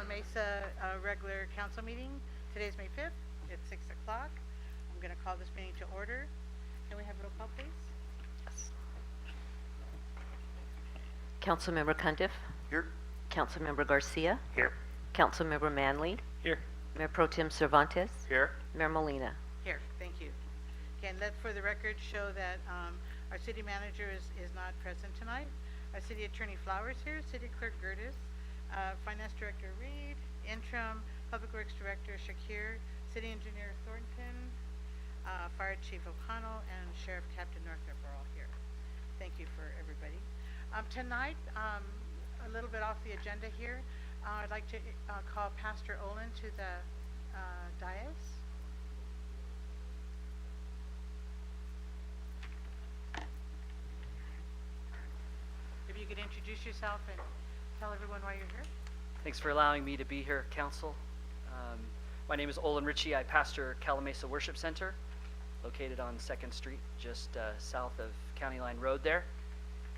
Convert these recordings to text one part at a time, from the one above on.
Calimesa regular council meeting. Today's May 5th. It's 6 o'clock. I'm going to call this meeting to order. Can we have roll call, please? Councilmember Cundiff, Here. Councilmember Garcia, Here. Councilmember Manley, Here. Mayor Pro Tem Cervantes, Here. Mayor Molina. Here. Thank you. Okay, and let for the record show that our city manager is not present tonight. Our city attorney Flowers here, city clerk Gertis, finance director Reed, interim public works director Shakir, city engineer Thornton, fire chief O'Connell, and sheriff Captain Northrop are all here. Thank you for everybody. Tonight, a little bit off the agenda here, I'd like to call Pastor Olin to the dais. If you could introduce yourself and tell everyone why you're here. Thanks for allowing me to be here, Council. My name is Olin Ritchie. I pastor Calimesa Worship Center, located on 2nd Street, just south of County Line Road there.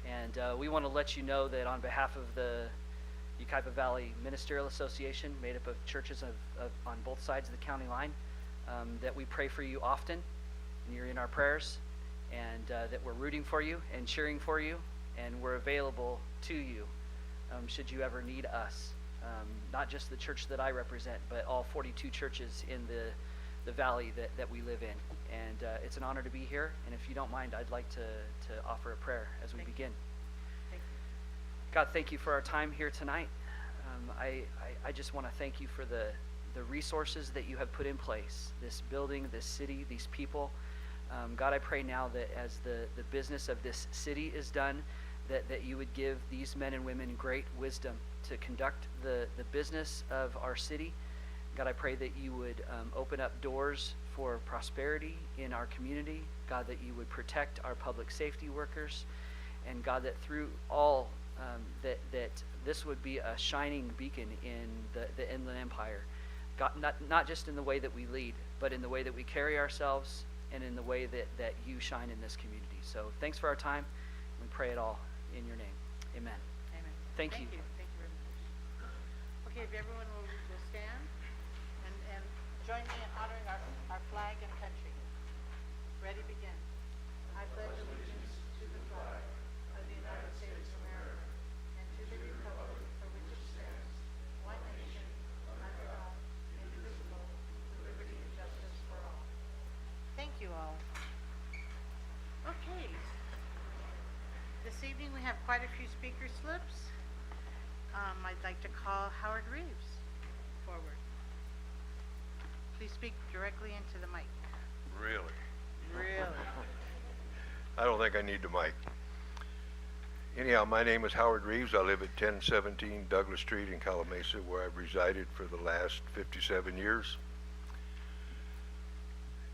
And we want to let you know that on behalf of the Yucaipa Valley Ministerial Association, made up of churches on both sides of the county line, that we pray for you often, and you're in our prayers, and that we're rooting for you and cheering for you, and we're available to you should you ever need us. Not just the church that I represent, but all 42 churches in the valley that we live in. And it's an honor to be here, and if you don't mind, I'd like to offer a prayer as we begin. Thank you. God, thank you for our time here tonight. I just want to thank you for the resources that you have put in place, this building, this city, these people. God, I pray now that as the business of this city is done, that you would give these men and women great wisdom to conduct the business of our city. God, I pray that you would open up doors for prosperity in our community. God, that you would protect our public safety workers. And God, that through all, that this would be a shining beacon in the Inland Empire. God, not just in the way that we lead, but in the way that we carry ourselves and in the way that you shine in this community. So thanks for our time. We pray it all in your name. Amen. Amen. Thank you. Thank you very much. Okay, if everyone will stand and join me in honoring our flag and country. Ready, begin. I pledge allegiance to the flag of the United States of America and to the republic for which it stands, one nation, under God, indivisible, with liberty and justice for all. Thank you all. Okay. This evening we have quite a few speaker slips. I'd like to call Howard Reeves forward. Please speak directly into the mic. Really? Really? I don't think I need the mic. Anyhow, my name is Howard Reeves. I live at 1017 Douglas Street in Calimesa, where I've resided for the last 57 years.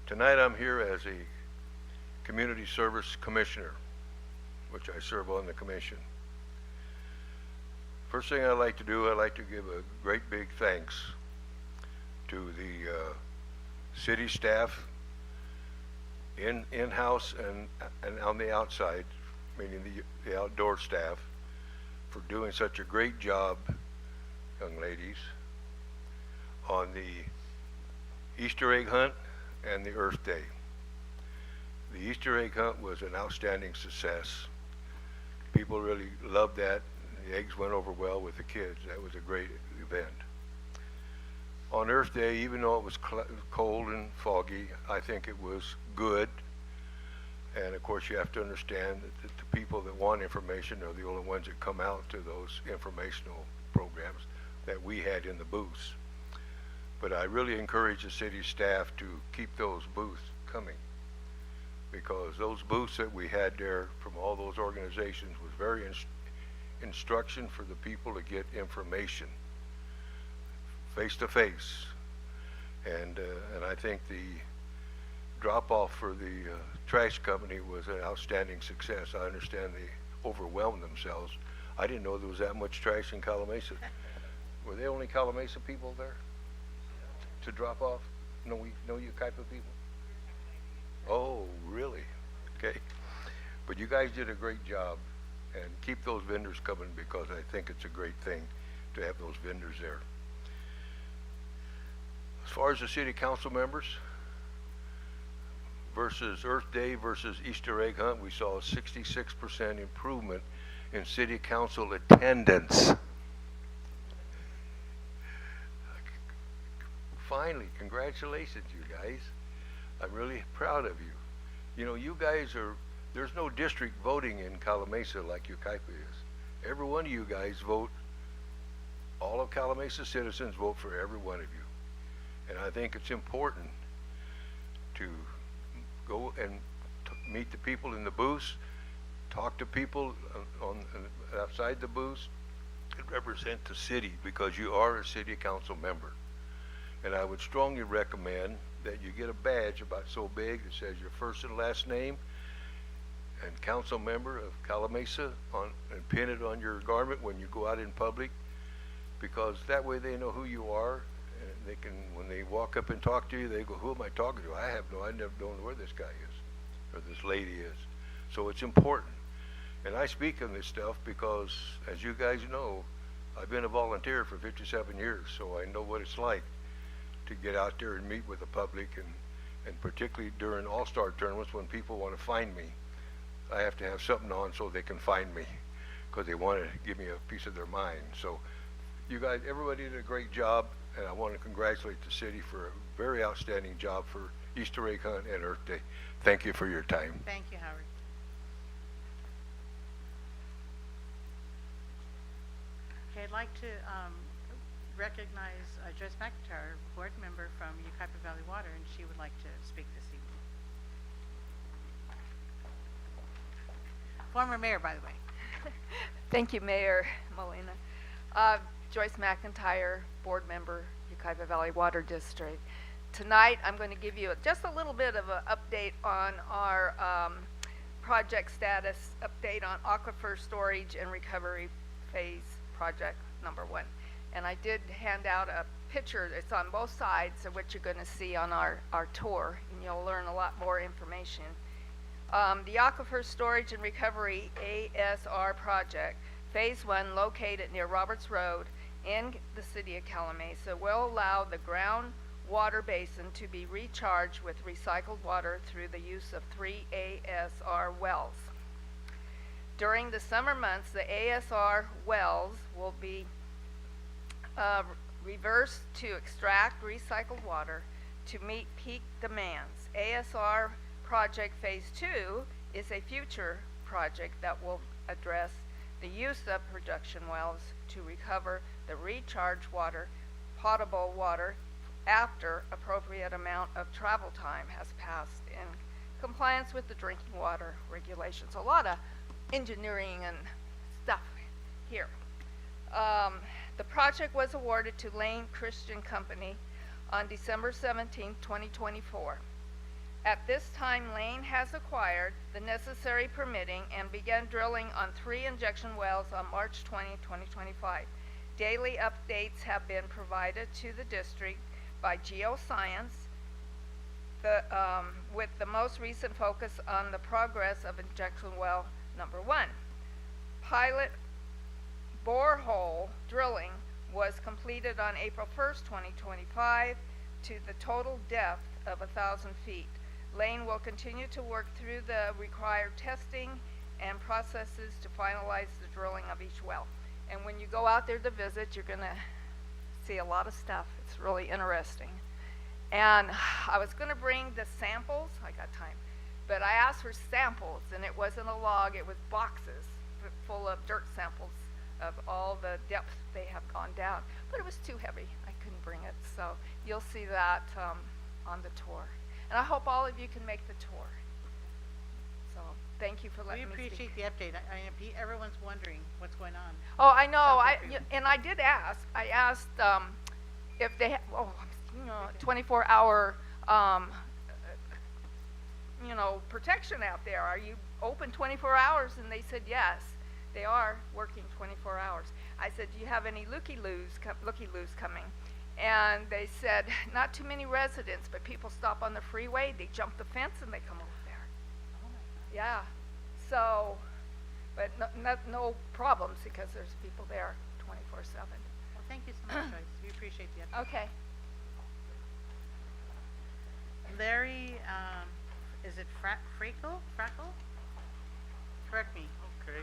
Tonight I'm here as a Community Service Commissioner, which I serve on the commission. First thing I'd like to do, I'd like to give a great big thanks to the city staff in-house and on the outside, meaning the outdoor staff, for doing such a great job, young ladies, on the Easter egg hunt and the Earth Day. The Easter egg hunt was an outstanding success. People really loved that. The eggs went over well with the kids. That was a great event. On Earth Day, even though it was cold and foggy, I think it was good. And of course, you have to understand that the people that want information are the only ones that come out to those informational programs that we had in the booths. But I really encourage the city staff to keep those booths coming, because those booths that we had there from all those organizations was very instruction for the people to get information face to face. And I think the drop off for the trash company was an outstanding success. I understand they overwhelmed themselves. I didn't know there was that much trash in Calimesa. Were they only Calimesa people there to drop off? No Yucaipa people? Oh, really? Okay. But you guys did a great job, and keep those vendors coming, because I think it's a great thing to have those vendors there. As far as the city council members versus Earth Day versus Easter egg hunt, we saw a 66% improvement in city council attendance. Finally, congratulations, you guys. I'm really proud of you. You know, you guys are, there's no district voting in Calimesa like Yucaipa is. Every one of you guys vote, all of Calimesa citizens vote for every one of you. And I think it's important to go and meet the people in the booths, talk to people outside the booths, and represent the city, because you are a city council member. And I would strongly recommend that you get a badge about so big that says your first and last name and council member of Calimesa and pin it on your garment when you go out in public, because that way they know who you are, and they can, when they walk up and talk to you, they go, who am I talking to? I never known where this guy is or this lady is. So it's important. And I speak on this stuff because, as you guys know, I've been a volunteer for 57 years, so I know what it's like to get out there and meet with the public, and particularly during all-star tournaments when people want to find me. I have to have something on so they can find me, because they want to give me a piece of their mind. So you guys, everybody did a great job, and I want to congratulate the city for a very outstanding job for Easter egg hunt and Earth Day. Thank you for your time. Thank you, Howard. Okay, I'd like to recognize Joyce McIntyre, board member from Yucaipa Valley Water, and she would like to speak this evening. Former mayor, by the way. Thank you, Mayor Molina. Joyce McIntyre, board member, Yucaipa Valley Water District. Tonight, I'm going to give you just a little bit of an update on our project status, update on aquifer storage and recovery phase project number 1. And I did hand out a picture. It's on both sides of what you're going to see on our tour, and you'll learn a lot more information. The Aquifer Storage and Recovery ASR project, phase 1, located near Roberts Road in the city of Calimesa, will allow the groundwater basin to be recharged with recycled water through the use of 3 ASR wells. During the summer months, the ASR wells will be reversed to extract recycled water to meet peak demands. ASR project phase 2 is a future project that will address the use of production wells to recover the recharged water, potable water, after appropriate amount of travel time has passed in compliance with the drinking water regulations. A lot of engineering and stuff here. The project was awarded to Lane Christian Company on December 17, 2024. At this time, Lane has acquired the necessary permitting and began drilling on 3 injection wells on March 20, 2025. Daily updates have been provided to the district by Geoscience, with the most recent focus on the progress of injection well number 1. Pilot borehole drilling was completed on April 1st, 2025 to the total depth of 1,000 feet. Lane will continue to work through the required testing and processes to finalize the drilling of each well. And when you go out there to visit, you're going to see a lot of stuff. It's really interesting. And I was going to bring the samples. I got time. But I asked for samples, and it wasn't a log. It was boxes full of dirt samples of all the depth they have gone down. But it was too heavy. I couldn't bring it. So you'll see that on the tour. And I hope all of you can make the tour. So thank you for letting me speak. We appreciate the update. Everyone's wondering what's going on. Oh, I know. Sounds And I did ask. I asked if they have 24-hour protection out there. Are you open 24 hours? And they said yes. They are working 24 hours. I said, do you have any looky-loos coming? And they said, not too many residents, but people stop on the freeway, they jump the fence, and they come over there. Oh my God. Yeah. So, but no problems because there's people there 24/7. Well, thank you so much, Joyce. We appreciate the update. Okay. Larry, is it Frackle? Correct me. Okay.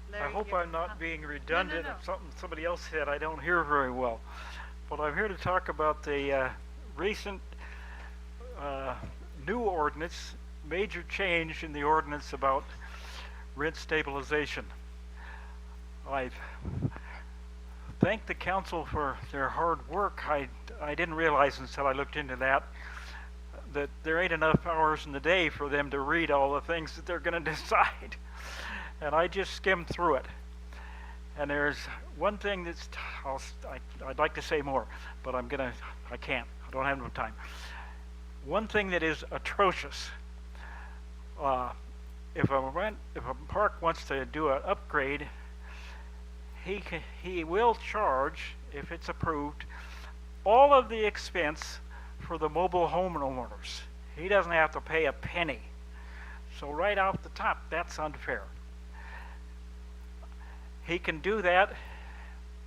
I Larry, hope you're- I'm not being No, redundant. no. If something somebody else said, I don't hear very well. But I'm here to talk about the recent new ordinance, major change in the ordinance about rent stabilization. I thank the council for their hard work. I didn't realize until I looked into that there ain't enough hours in the day for them to read all the things that they're going to decide. And I just skimmed through it. And there's one thing that's, I'd like to say more, but I can't. I don't have enough time. One thing that is atrocious, if a park wants to do an upgrade, he will charge, if it's approved, all of the expense for the mobile homeowners. He doesn't have to pay a penny. So right off the top, that's unfair. He can do that.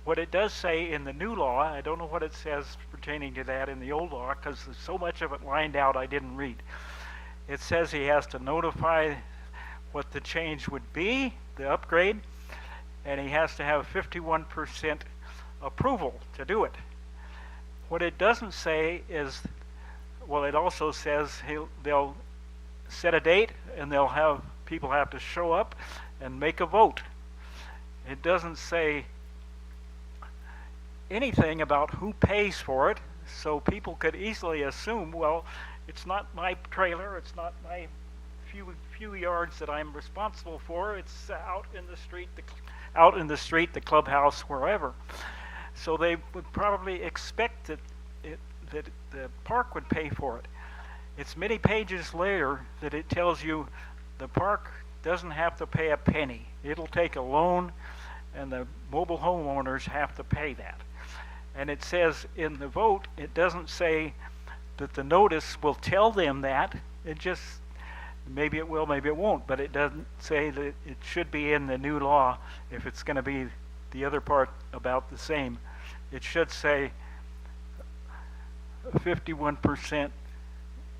What it does say in the new law, I don't know what it says pertaining to that in the old law, because there's so much of it lined out I didn't read. It says he has to notify what the change would be, the upgrade, and he has to have 51% approval to do it. What it doesn't say is, well, it also says they'll set a date and people have to show up and make a vote. It doesn't say anything about who pays for it, so people could easily assume, well, it's not my trailer, it's not my few yards that I'm responsible for, it's out in the street, the clubhouse, wherever. So they would probably expect that the park would pay for it. It's many pages later that it tells you the park doesn't have to pay a penny. It'll take a loan, and the mobile homeowners have to pay that. And it says in the vote, it doesn't say that the notice will tell them that. It just, maybe it will, maybe it won't, but it doesn't say that it should be in the new law if it's going to be the other part about the same. It should say 51%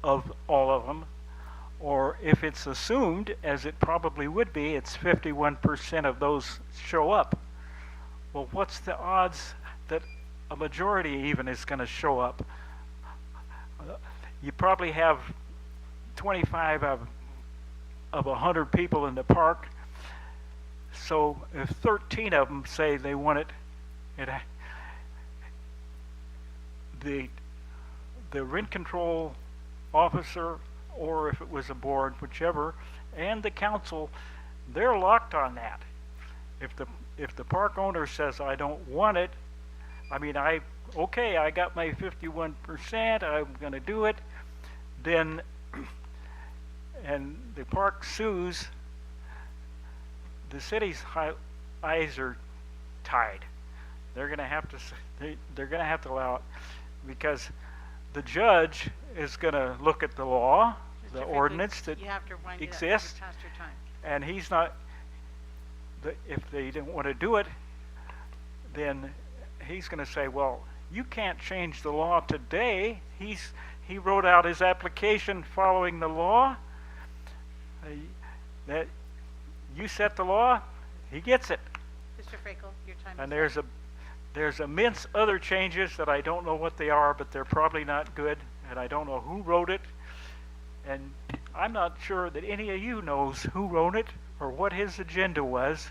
of all of them, or if it's assumed, as it probably would be, it's 51% of those show up. Well, what's the odds that a majority even is going to show up? You probably have 25 of 100 people in the park, so if 13 of them say they want it, the rent control officer, or if it was a board, whichever, and the council, they're locked on that. If the park owner says, I don't want it, I mean, I got my 51%, I'm going to do it, then, and the park sues, the city's eyes are tied. They're going to have to allow it, because the judge is going to look at the law, the Mr. Fickley, ordinance that you have to wind it up. exists, You've passed your time. and he's not, if they didn't want to do it, then he's going to say, well, you can't change the law today. He wrote out his application following the law. That you set the law, he gets it. Mr. Frakel, your time And is up. there's immense other changes that I don't know what they are, but they're probably not good, and I don't know who wrote it, and I'm not sure that any of you knows who wrote it or what his agenda was.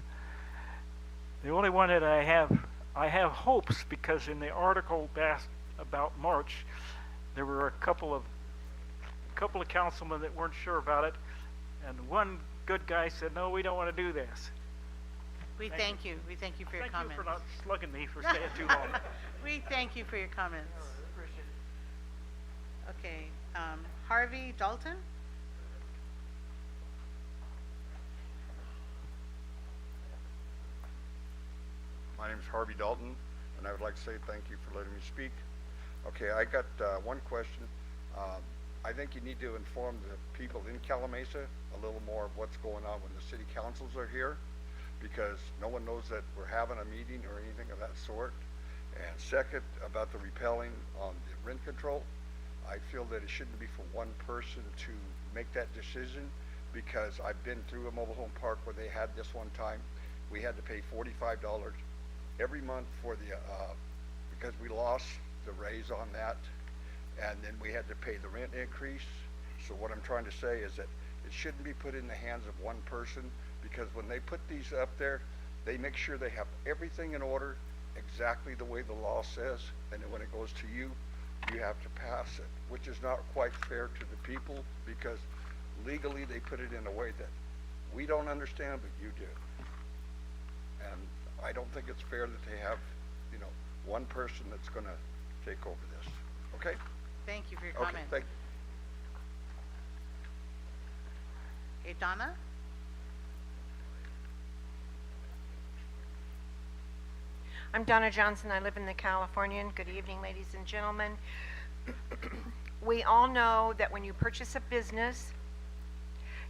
The only one that I have hopes, because in the article about March, there were a couple of councilmen that weren't sure about it, and one good guy said, no, we don't want to do this. We thank you. We thank you for your Thank comments. you for not slugging me for staying too long. We thank you for your comments. Okay, Harvey Dalton? My name is Harvey Dalton, and I would like to say thank you for letting me speak. Okay, I got one question. I think you need to inform the people in Calimesa a little more of what's going on when the city councils are here, because no one knows that we're having a meeting or anything of that sort. And second, about the repelling on the rent control, I feel that it shouldn't be for one person to make that decision, because I've been through a mobile home park where they had this one time. We had to pay $45 every month for the, because we lost the raise on that, and then we had to pay the rent increase. So what I'm trying to say is that it shouldn't be put in the hands of one person, because when they put these up there, they make sure they have everything in order exactly the way the law says, and then when it goes to you, you have to pass it, which is not quite fair to the people, because legally they put it in a way that we don't understand, but you do. And I don't think it's fair that they have, you know, one person that's gonna take over this. Okay? Thank you for your Okay, comment. thank Okay, Donna? I'm Donna Johnson. I live in the Californian. Good evening, ladies and gentlemen. We all know that when you purchase a business,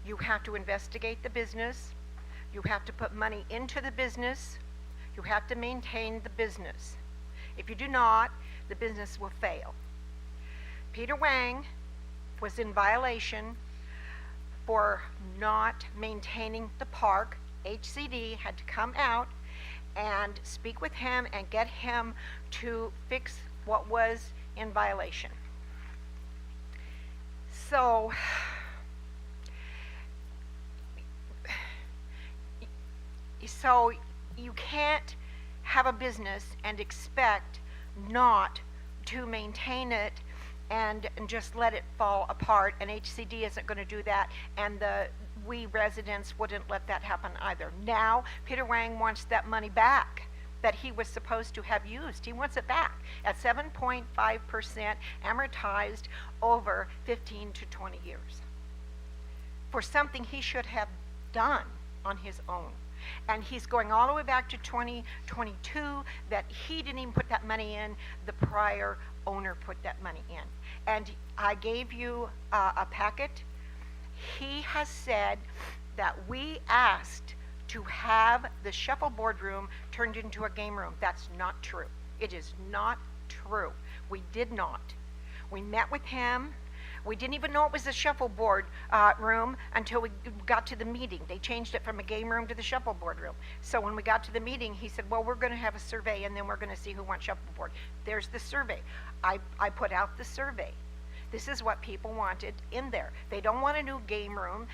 you have to investigate the business, you have to put money into the business, you have to maintain the business. If you do not, the business will fail. Peter Wang was in violation for not maintaining the park. HCD had to come out and speak with him and get him to fix what was in violation. So you can't have a business and expect not to maintain it and just let it fall apart, and HCD isn't going to do that, and we residents wouldn't let that happen either. Now Peter Wang wants that money back that he was supposed to have used. He wants it back at 7.5% amortized over 15 to 20 years for something he should have done on his own. And he's going all the way back to 2022 that he didn't even put that money in. The prior owner put that money in. And I gave you a packet. He has said that we asked to have the shuffleboard room turned into a game room. That's not true. It is not true. We did not. We met with him. We didn't even know it was a shuffleboard room until we got to the meeting. They changed it from a game room to the shuffleboard room. So when we got to the meeting, he said, well, we're going to have a survey, and then we're going to see who wants shuffleboard. There's the survey. I put out the survey. This is what people wanted in there. They don't want a new game room.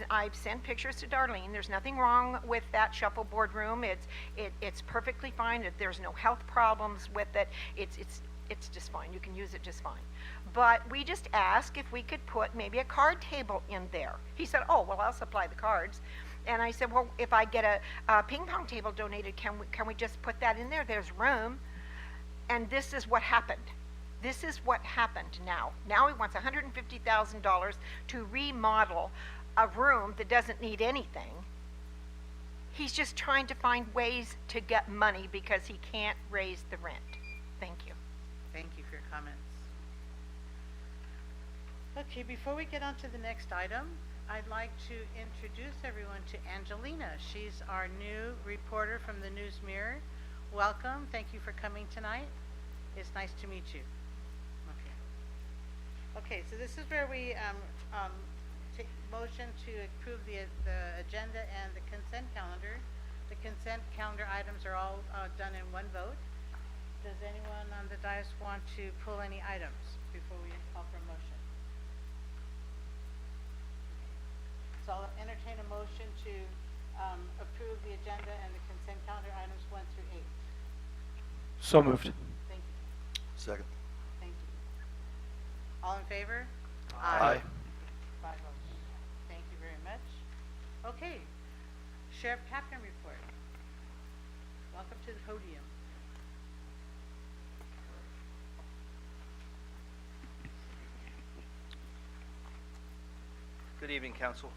I've sent pictures to Darlene. There's nothing wrong with that shuffleboard room. It's perfectly fine. There's no health problems with it. It's just fine. You can use it just fine. But we just asked if we could put maybe a card table in there. He said, oh, well, I'll supply the cards. And I said, well, if I get a ping pong table donated, can we just put that in there? There's room. And this is what happened. This is what happened now. Now he wants $150,000 to remodel a room that doesn't need anything. He's just trying to find ways to get money because he can't raise the rent. Thank you. Thank you for your comments. Okay, before we get on to the next item, I'd like to introduce everyone to Angelina. She's our new reporter from the News Mirror. Welcome. Thank you for coming tonight. It's nice to meet you. Okay, so this is where we take motion to approve the agenda and the consent calendar. The consent calendar items are all done in one vote. Does anyone on the dais want to pull any items before we call for a motion? So I'll entertain a motion to approve the agenda and the consent calendar items 1 through 8. So moved. Thank you. Second. Thank you. All in favor? Aye. 5 votes. Thank you very much. Okay, Sheriff Captain report. Welcome to the podium. Good evening, Council.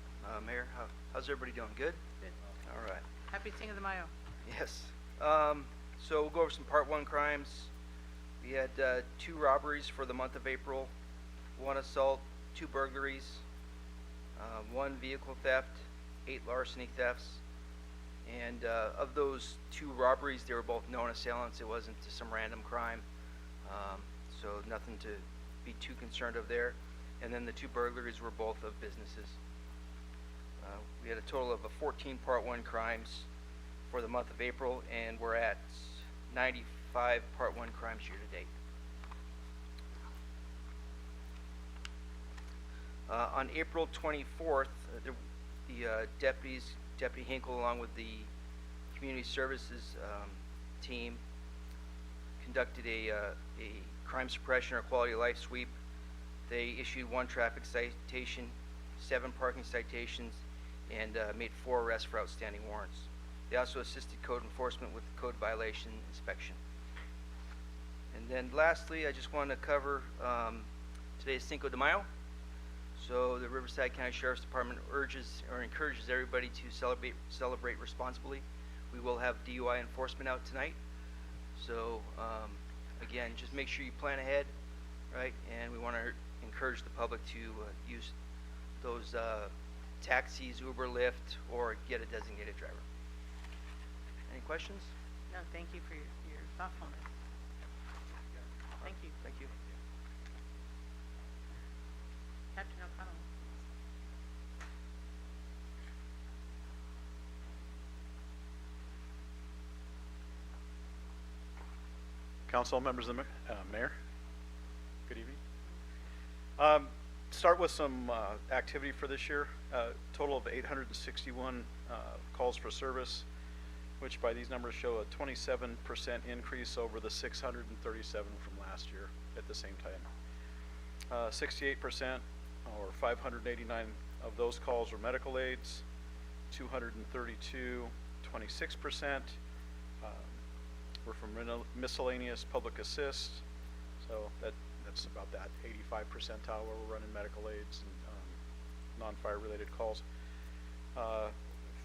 Mayor, how's everybody doing? Good? Good. All right. Happy Cinco de Mayo. Yes. So we'll go over some Part 1 crimes. We had 2 robberies for the month of April, 1 assault, 2 burglaries, 1 vehicle theft, 8 larceny thefts. And of those 2 robberies, they were both known assailants. It wasn't some random crime. So nothing to be too concerned of there. And then the 2 burglaries were both of businesses. We had a total of 14 Part 1 crimes for the month of April, and we're at 95 Part 1 crimes year to date. On April 24th, the deputies, Deputy Hinkle, along with the Community Services team, conducted a crime suppression or quality of life sweep. They issued 1 traffic citation, 7 parking citations, and made 4 arrests for outstanding warrants. They also assisted code enforcement with the code violation inspection. And then lastly, I just wanted to cover today is Cinco de Mayo. So the Riverside County Sheriff's Department urges or encourages everybody to celebrate responsibly. We will have DUI enforcement out tonight. So again, just make sure you plan ahead, right? And we want to encourage the public to use those taxis, Uber, Lyft, or get a designated driver. Any questions? No, thank you for your thoughtfulness. Thank you. Thank you. Captain O'Connell. Council, members of the mayor, good evening. Start with some activity for this year. Total of 861 calls for service, which by these numbers show a 27% increase over the 637 from last year at the same time. 68% or 589 of those calls were medical aids, 232, 26% were from miscellaneous public assist, so that's about that 85 percentile where we're running medical aids and non-fire related calls.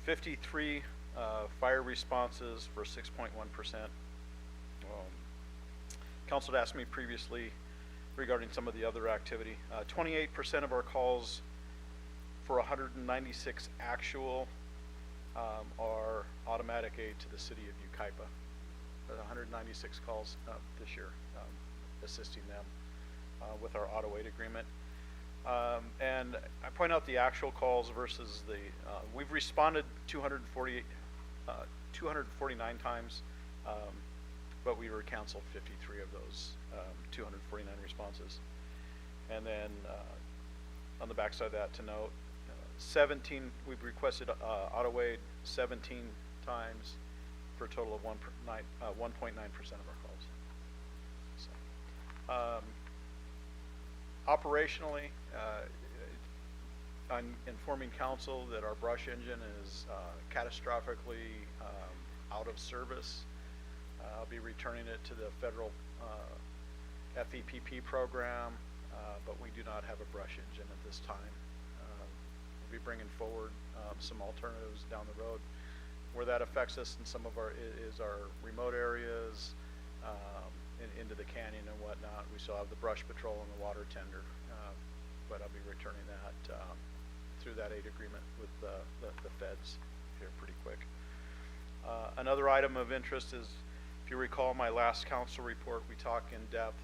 53 fire responses for 6.1%. Council had asked me previously regarding some of the other activity. 28% of our calls for 196 actual are automatic aid to the city of Yucaipa. 196 calls this year, assisting them with our auto aid agreement. And I point out the actual calls versus the, we've responded 249 times, but we were canceled 53 of those 249 responses. And then on the backside of that to note, 17, we've requested auto aid 17 times for a total of 1.9% of our calls. So, operationally, I'm informing council that our brush engine is catastrophically out of service. I'll be returning it to the federal FEPP program, but we do not have a brush engine at this time. We'll be bringing forward some alternatives down the road. Where that affects us in some of our is our remote areas, into the canyon and whatnot. We still have the brush patrol and the water tender, but I'll be returning that through that aid agreement with the feds here pretty quick. Another item of interest is, if you recall my last council report, we talked in depth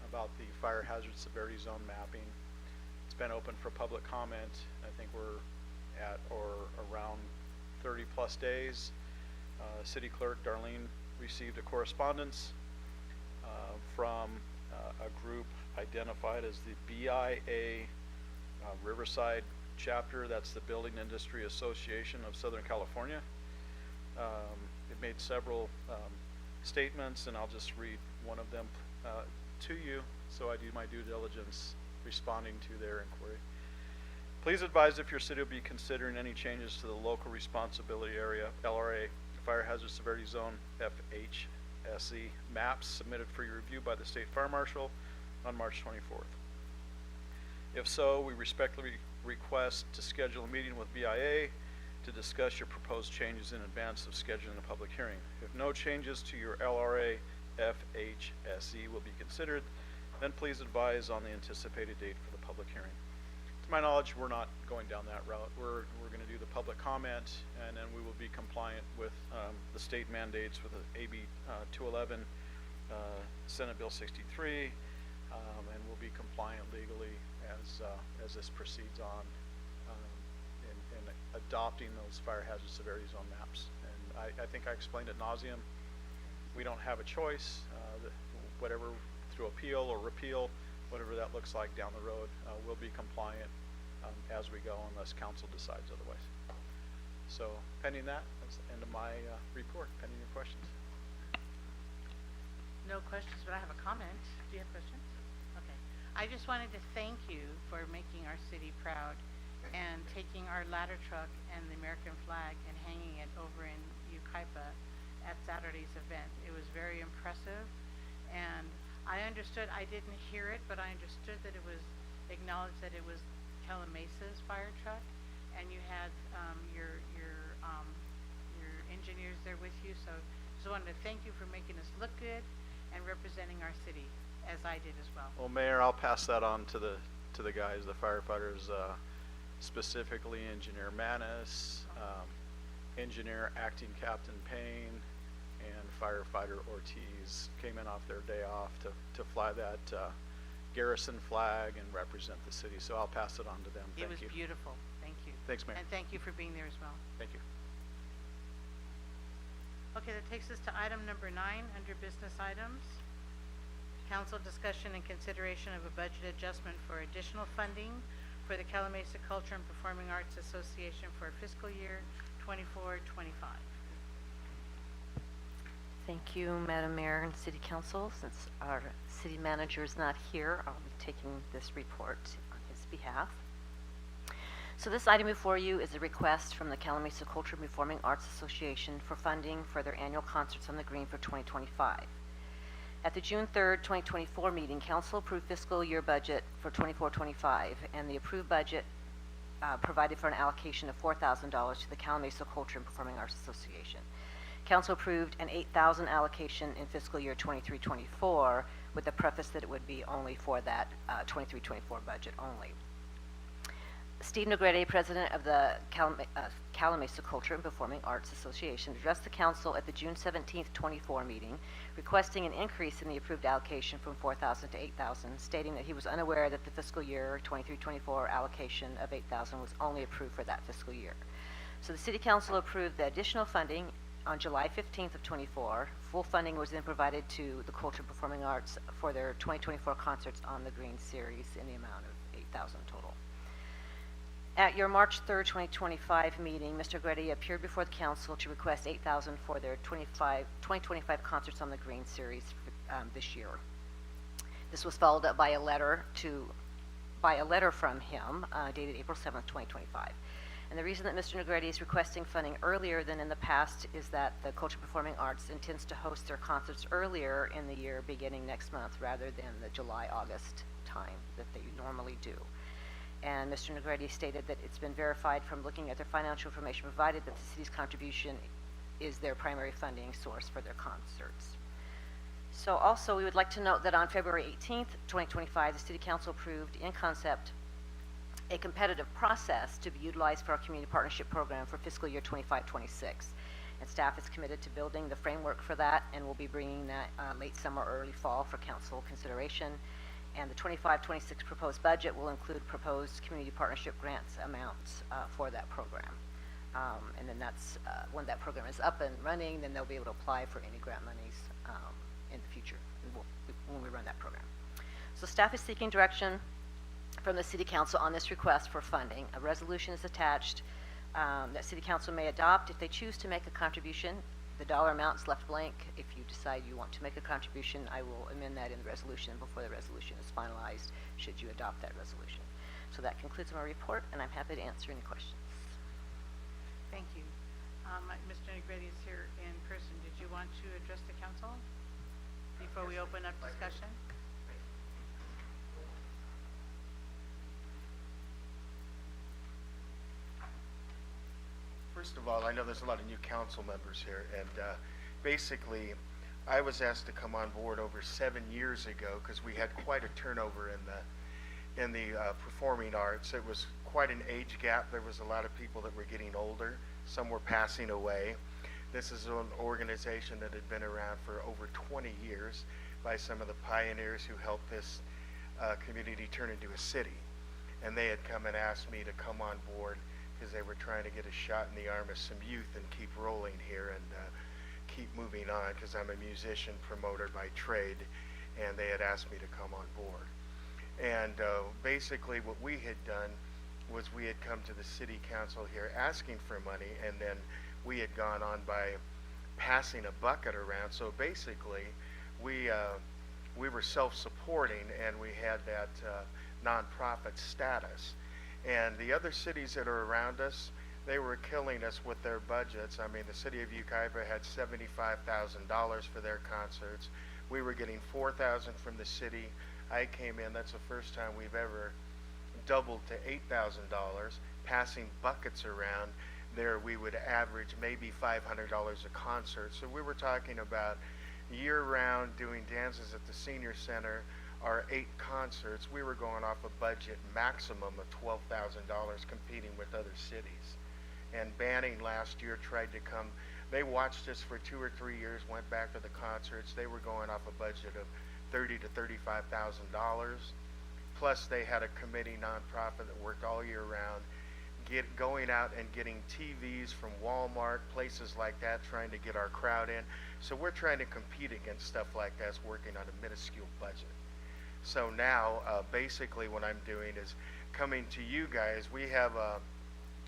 about the fire hazard severity zone mapping. It's been open for public comment. I think we're at or around 30 plus days. City Clerk Darlene received a correspondence from a group identified as the BIA Riverside chapter. That's the Building Industry Association of Southern California. It made several statements, and I'll just read one of them to you, so I do my due diligence responding to their inquiry. Please advise if your city will be considering any changes to the local responsibility area, LRA, Fire Hazard Severity Zone, FHSE maps submitted for your review by the State Fire Marshal on March 24th. If so, we respectfully request to schedule a meeting with BIA to discuss your proposed changes in advance of scheduling a public hearing. If no changes to your LRA, FHSE will be considered, then please advise on the anticipated date for the public hearing. To my knowledge, we're not going down that route. We're going to do the public comment, and then we will be compliant with the state mandates with the AB 211, Senate Bill 63, and we'll be compliant legally as this proceeds on in adopting those fire hazard severity zone maps. And I think I explained ad nauseum. We don't have a choice. Whatever, through appeal or repeal, whatever that looks like down the road, we'll be compliant as we go unless council decides otherwise. So pending that, that's the end of my report. Pending your questions. No questions, but I have a comment. Do you have questions? Okay. I just wanted to thank you for making our city proud and taking our ladder truck and the American flag and hanging it over in Yucaipa at Saturday's event. It was very impressive, and I understood, I didn't hear it, but I understood that it was acknowledged that it was Calimesa's fire truck, and you had your engineers there with you. So just wanted to thank you for making us look good and representing our city, as I did as well. Well, Mayor, I'll pass that on to the guys, the firefighters, specifically Engineer Manis, Engineer Acting Captain Payne, and Firefighter Ortiz came in off their day off to fly that garrison flag and represent the city. So I'll pass it on to them. It was beautiful. Thank you. Thanks, Mayor. And thank you for being there as well. Thank you. Okay, that takes us to item number 9 under business items. Council discussion and consideration of a budget adjustment for additional funding for the Calimesa Culture and Performing Arts Association for fiscal year 24-25. Thank you, Madam Mayor and City Council. Since our city manager is not here, I'll be taking this report on his behalf. So this item before you is a request from the Calimesa Culture and Performing Arts Association for funding for their annual concerts on the Green for 2025. At the June 3rd, 2024 meeting, Council approved fiscal year budget for 24-25, and the approved budget provided for an allocation of $4,000 to the Calimesa Culture and Performing Arts Association. Council approved an $8,000 allocation in fiscal year 23-24 with the preface that it would be only for that 23-24 budget only. Steve Negrete, president of the Calimesa Culture and Performing Arts Association, addressed the council at the June 17th, 24 meeting, requesting an increase in the approved allocation from $4,000 to $8,000, stating that he was unaware that the fiscal year 23-24 allocation of $8,000 was only approved for that fiscal year. So the City Council approved the additional funding on July 15th of 24. Full funding was then provided to the Culture and Performing Arts for their 2024 concerts on the Green Series in the amount of $8,000 total. At your March 3rd, 2025 meeting, Mr. Negrete appeared before the council to request $8,000 for their 2025 concerts on the Green Series this year. This was followed up by a letter from him dated April 7th, 2025. And the reason that Mr. Negrete is requesting funding earlier than in the past is that the Culture Performing Arts intends to host their concerts earlier in the year beginning next month rather than the July-August time that they normally do. And Mr. Negrete stated that it's been verified from looking at their financial information provided that the city's contribution is their primary funding source for their concerts. So also we would like to note that on February 18th, 2025, the City Council approved in concept a competitive process to be utilized for our community partnership program for fiscal year 25-26. And staff is committed to building the framework for that, and we'll be bringing that late summer or early fall for council consideration. And the 25-26 proposed budget will include proposed community partnership grants amounts for that program. And then that's, when that program is up and running, then they'll be able to apply for any grant monies in the future when we run that program. So staff is seeking direction from the City Council on this request for funding. A resolution is attached that City Council may adopt if they choose to make a contribution. The dollar amount is left blank. If you decide you want to make a contribution, I will amend that in the resolution before the resolution is finalized, should you adopt that resolution. So that concludes my report, and I'm happy to answer any questions. Thank you. Mr. Negrete is here in person. Did you want to address the council before we open up discussion? First of all, I know there's a lot of new council members here, and basically, I was asked to come on board over 7 years ago because we had quite a turnover in the performing arts. It was quite an age gap. There was a lot of people that were getting older. Some were passing away. This is an organization that had been around for over 20 years by some of the pioneers who helped this community turn into a city. And they had come and asked me to come on board because they were trying to get a shot in the arm of some youth and keep rolling here and keep moving on, because I'm a musician promoter by trade, and they had asked me to come on board. And basically what we had done was we had come to the city council here asking for money, and then we had gone on by passing a bucket around. So basically we were self-supporting, and we had that nonprofit status. And the other cities that are around us, they were killing us with their budgets. I mean, the city of Yucaipa had $75,000 for their concerts. We were getting $4,000 from the city. I came in, that's the first time we've ever doubled to $8,000, passing buckets around. There we would average maybe $500 a concert. So we were talking about year-round doing dances at the senior center, our 8 concerts. We were going off a budget maximum of $12,000 competing with other cities. And Banning last year tried to come. They watched us for 2 or 3 years, went back to the concerts. They were going off a budget of $30,000 to $35,000. Plus they had a committee nonprofit that worked all year round, going out and getting TVs from Walmart, places like that, trying to get our crowd in. So we're trying to compete against stuff like that, working on a minuscule budget. So now basically what I'm doing is coming to you guys. We have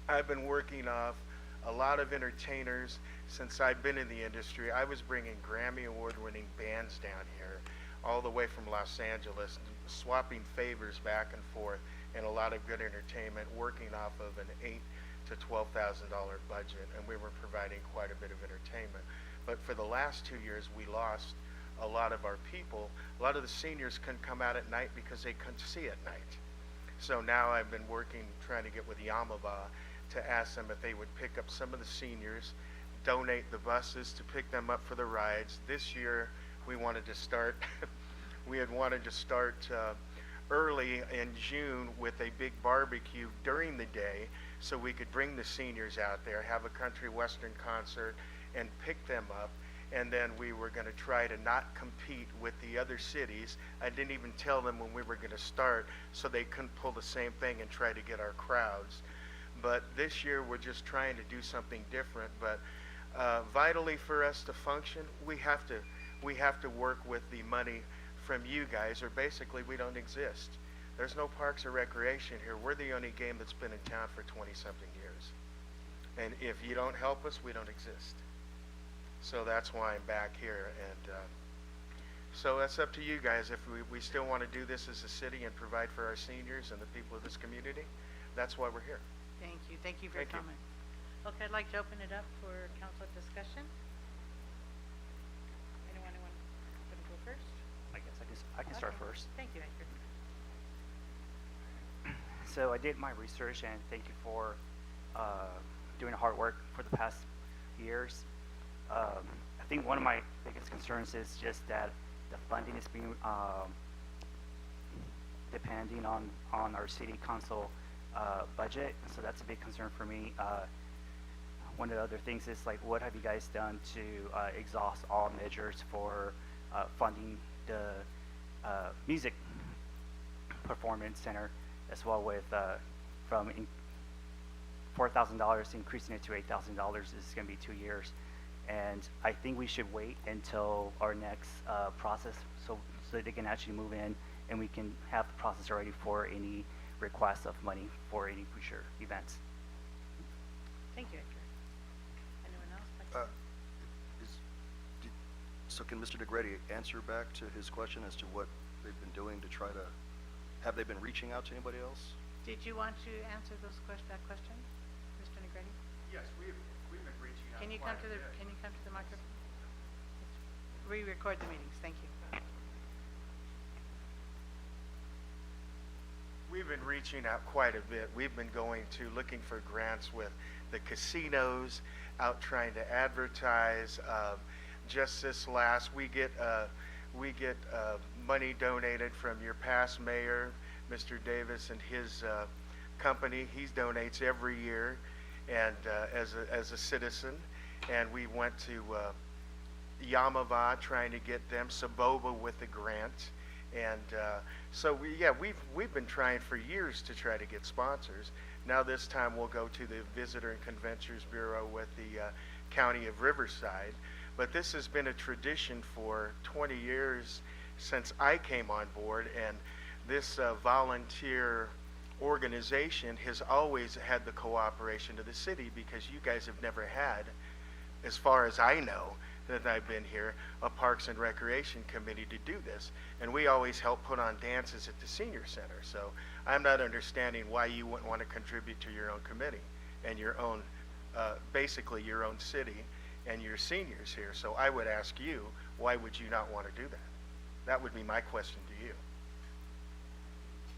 I've been working off a lot of entertainers since I've been in the industry. I was bringing Grammy Award-winning bands down here all the way from Los Angeles, swapping favors back and forth, and a lot of good entertainment, working off of an $8,000 to $12,000 budget, and we were providing quite a bit of entertainment. But for the last 2 years, we lost a lot of our people. A lot of the seniors couldn't come out at night because they couldn't see at night. So now I've been working, trying to get with Yamava to ask them if they would pick up some of the seniors, donate the buses to pick them up for the rides. This year we wanted to start, we had wanted to start early in June with a big barbecue during the day so we could bring the seniors out there, have a country western concert, and pick them up. And then we were going to try to not compete with the other cities. I didn't even tell them when we were going to start so they couldn't pull the same thing and try to get our crowds. But this year we're just trying to do something different. But vitally for us to function, we have to work with the money from you guys, or basically we don't exist. There's no parks or recreation here. We're the only game that's been in town for 20-something years. And if you don't help us, we don't exist. So that's why I'm back here. And so that's up to you guys. If we still want to do this as a city and provide for our seniors and the people of this community, that's why we're here. Thank you. Thank you for your Thank you. comment. Okay, I'd like to open it up for council discussion. Anyone want to go first? I guess I can start Okay. first. Thank you, Edgar. So I did my research, and thank you for doing the hard work for the past years. I think one of my biggest concerns is just that the funding is being depending on our city council budget, so that's a big concern for me. One of the other things is, like, what have you guys done to exhaust all measures for funding the music performance center, as well with from $4,000 increasing it to $8,000 is going to be 2 years. And I think we should wait until our next process so they can actually move in and we can have the process ready for any requests of money for any future events. Thank you, Edgar. Anyone else? Like to- So can Mr. Negretti answer back to his question as to what they've been doing to try to, have they been reaching out to anybody else? Did you want to answer that question, Mr. Negretti? Yes, we've been reaching out. Can you come to the microphone? We record the meetings. Thank you. We've been reaching out quite a bit. We've been going to looking for grants with the casinos, out trying to advertise. Just this last, we get money donated from your past mayor, Mr. Davis, and his company. He donates every year, and as a citizen. And we went to Yamava trying to get them Saboba with a grant, And so we've been trying for years to try to get sponsors. Now this time we'll go to the Visitor and Conventions Bureau with the County of Riverside. But this has been a tradition for 20 years since I came on board, and this volunteer organization has always had the cooperation of the city, because you guys have never had, as far as I know, that I've been here, a Parks and Recreation Committee to do this. And we always help put on dances at the senior center. So I'm not understanding why you wouldn't want to contribute to your own committee and your own, basically your own city and your seniors here. So I would ask you, why would you not want to do that? That would be my question to you.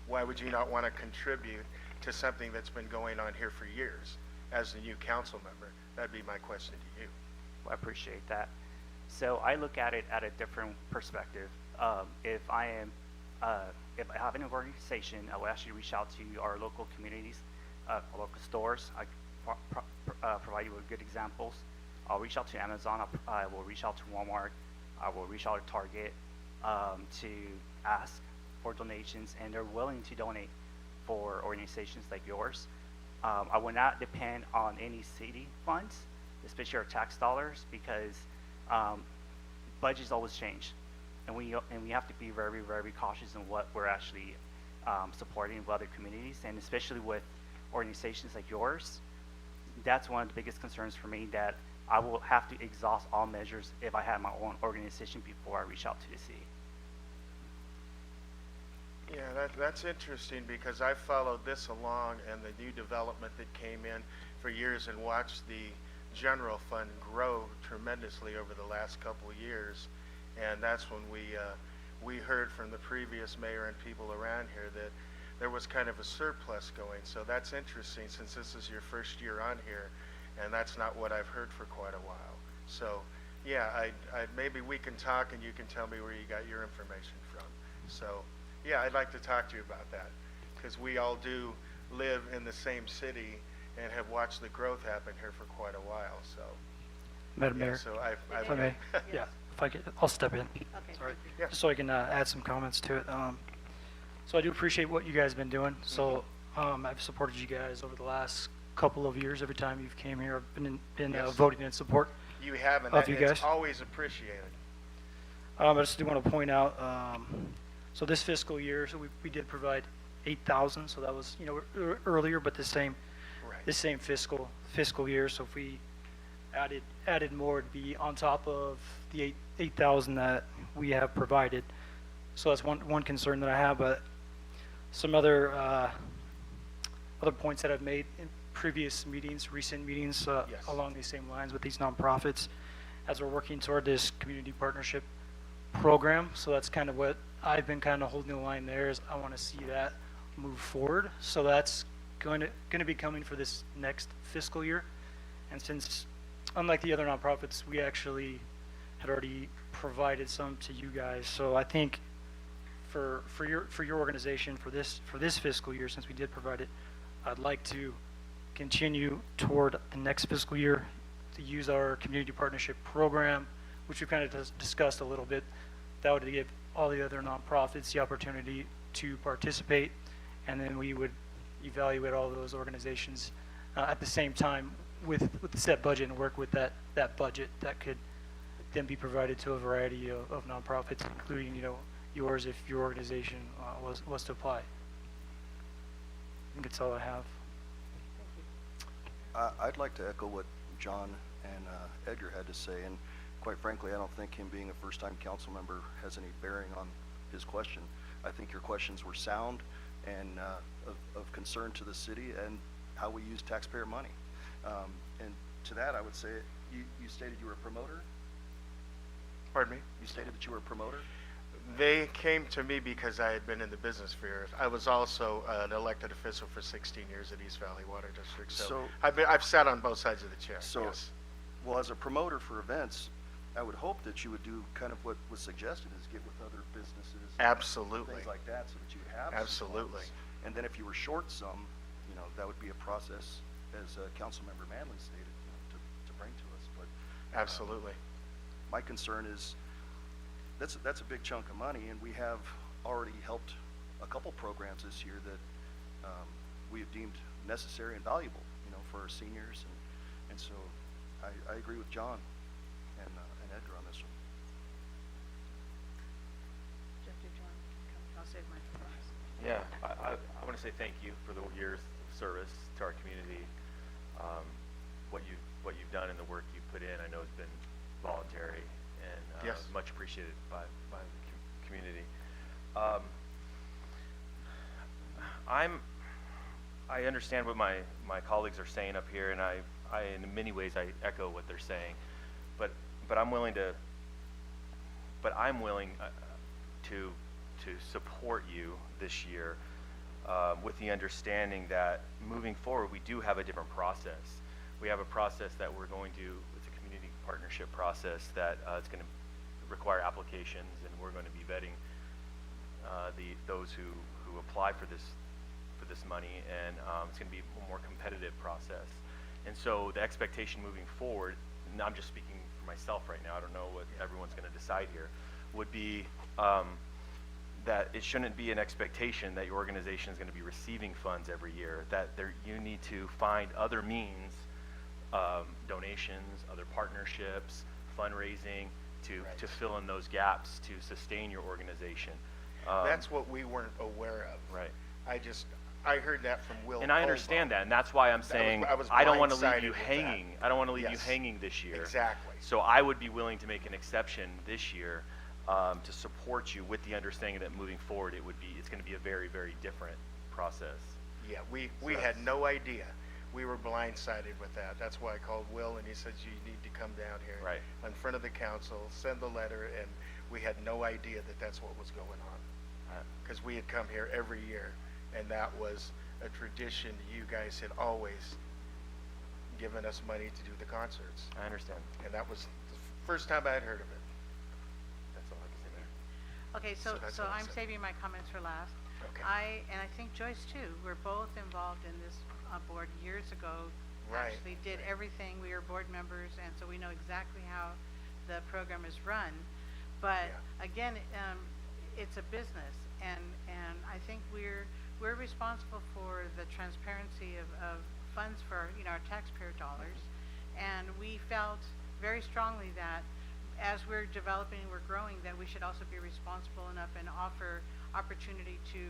Why would you not want to contribute to something that's been going on here for years as a new council member? That'd be my question to you. I appreciate that. So I look at it at a different perspective. If I have an organization, I will actually reach out to our local communities, our local stores. I provide you with good examples. I'll reach out to Amazon. I will reach out to Walmart. I will reach out to Target to ask for donations, and they're willing to donate for organizations like yours. I will not depend on any city funds, especially our tax dollars, because budgets always change, and we have to be very, very cautious in what we're actually supporting with other communities, and especially with organizations like yours. That's one of the biggest concerns for me, that I will have to exhaust all measures if I have my own organization before I reach out to the city. Yeah, that's interesting, because I followed this along and the new development that came in for years, and watched the general fund grow tremendously over the last couple of years. And that's when we heard from the previous mayor and people around here that there was kind of a surplus going. So that's interesting, since this is your first year on here, and that's not what I've heard for quite a while. So yeah, maybe we can talk and you can tell me where you got your information from. So yeah, I'd like to talk to you about that, because we all do live in the same city and have watched the growth happen here for quite a while. So Madam yeah, Mayor, so if I may, yeah, if I could, I'll step in. Okay, Sorry, thank you. Yeah. just so I can add some comments to it. So I do appreciate what you guys have been doing. So I've supported you guys over the last couple of years. Every time you've came here, I've been Yes. voting in support you have, and of you it's guys. always appreciated. I just do want to point out, so this fiscal year, so we did provide 8,000. So that was, earlier, but the same fiscal year. So if we added more, it'd be on top of the 8,000 that we have provided. So that's one concern that I have. But some other points that I've made in previous meetings, recent meetings, Yes. along these same lines with these nonprofits, as we're working toward this community partnership program. So that's kind of what I've been kind of holding the line there, is I want to see that move forward. So that's going to be coming for this next fiscal year. And since, unlike the other nonprofits, we actually had already provided some to you guys. So I think for your organization, for this fiscal year, since we did provide it, I'd like to continue toward the next fiscal year to use our community partnership program, which we kind of discussed a little bit. That would give all the other nonprofits the opportunity to participate, and then we would evaluate all those organizations at the same time with the set budget, and work with that budget that could then be provided to a variety of nonprofits, including yours, if your organization was to apply. I think that's all I have. I'd like to echo what John and Edgar had to say, and quite frankly, I don't think him being a first-time council member has any bearing on his question. I think your questions were sound and of concern to the city and how we use taxpayer money. And to that, I would say, you stated you were a promoter? Pardon me? You stated that you were a promoter? They came to me because I had been in the business for years. I was also an elected official for 16 years at East Valley Water District. So I've sat on both sides of the chair. So, yes. well, as a promoter for events, I would hope that you would do kind of what was suggested, is get with other businesses. Absolutely. Things like that, so that you have Absolutely. some funds. And then if you were short some, that would be a process, as Councilmember Manley stated, to bring to us. But Absolutely. my concern is that's a big chunk of money, and we have already helped a couple programs this year that we have deemed necessary and valuable, you know, for our seniors, and so I agree with John and Edgar on this one. Jeff, did you want to come? I'll save mine for last. Yeah, I want to say thank you for the years of service to our community. What you've done and the work you've put in, I know has been voluntary and Yes. much appreciated by the community. I understand what my colleagues are saying up here, and I in many ways I echo what they're saying, but I'm willing to support you this year with the understanding that moving forward we do have a different process. We have a process that we're going to, it's a community partnership process that it's going to require applications, and we're going to be vetting those who apply for this money, and it's going to be a more competitive process. And so the expectation moving forward, and I'm just speaking for myself right now, I don't know what everyone's going to decide here, would be that it shouldn't be an expectation that your organization is going to be receiving funds every year, that you need to find other means, donations, other partnerships, fundraising, to fill in those gaps to sustain your organization. That's what we weren't aware of. Right. I heard that from Will. And I understand that, and that's why I'm saying I don't want to leave you hanging. I don't want to leave you hanging this year. Exactly. So I would be willing to make an exception this year to support you with the understanding that moving forward it's going to be a very, very different process. Yeah, we had no idea. We were blindsided with that. That's why I called Will, and he said, you need to come down here in front of the council, send the letter, and we had no idea that that's what was going on. Because we had come here every year, and that was a tradition. You guys had always given us money to do the concerts. I understand. And that was the first time I had heard of it. That's all I can say there. Okay, so I'm saving my comments for last. Okay. I think Joyce too, we're both involved in this board years ago. Right. Actually did everything. We were board members, and so we know exactly how the program is run. But again, it's a business, and I think we're responsible for the transparency of funds for our taxpayer dollars, and we felt very strongly that as we're developing and we're growing, that we should also be responsible enough and offer opportunity to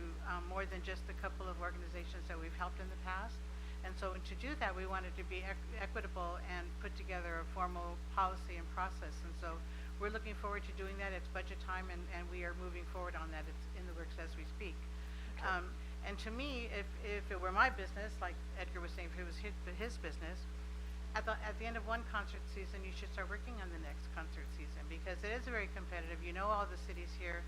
more than just the couple of organizations that we've helped in the past. And so to do that, we wanted to be equitable and put together a formal policy and process. And so we're looking forward to doing that. It's budget time, and we are moving forward on that. It's in the works as we speak. Okay. And to me, if it were my business, like Edgar was saying, if it was his business, at the end of one concert season, you should start working on the next concert season, because it is very competitive. All the cities here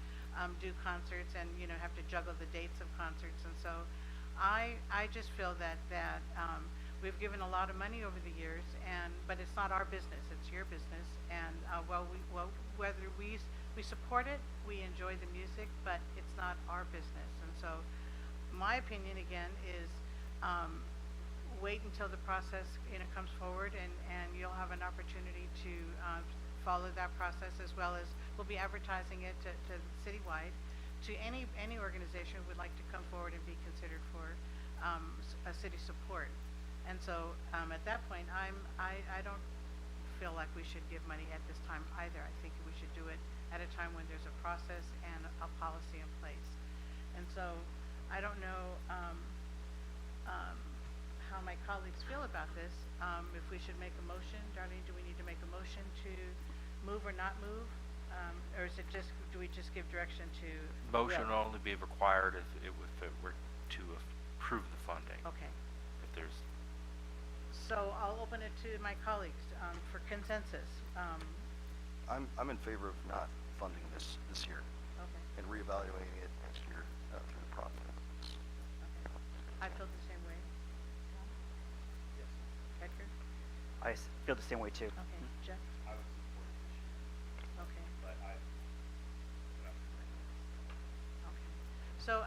do concerts, and have to juggle the dates of concerts. And so I just feel that we've given a lot of money over the years, but it's not our business, it's your business. And whether we support it, we enjoy the music, but it's not our business. And so my opinion again is wait until the process comes forward, and you'll have an opportunity to follow that process, as well as we'll be advertising it to citywide, to any organization who would like to come forward and be considered for a city support. And so at that point, I don't feel like we should give money at this time either. I think we should do it at a time when there's a process and a policy in place. And so I don't know how my colleagues feel about this. If we should make a motion, Darlene, do we need to make a motion to move or not move? Or is it just, do we just give direction to? Motion will only be required if it were to approve the funding. Okay. If there's. So I'll open it to my colleagues for consensus. I'm in favor of not funding this year. Okay. And reevaluating it next year through the process. Okay. I feel the same way. Tom? Yes. Edgar? I feel the same way too. Okay. Jeff? I would support it this year. Okay. But Okay. So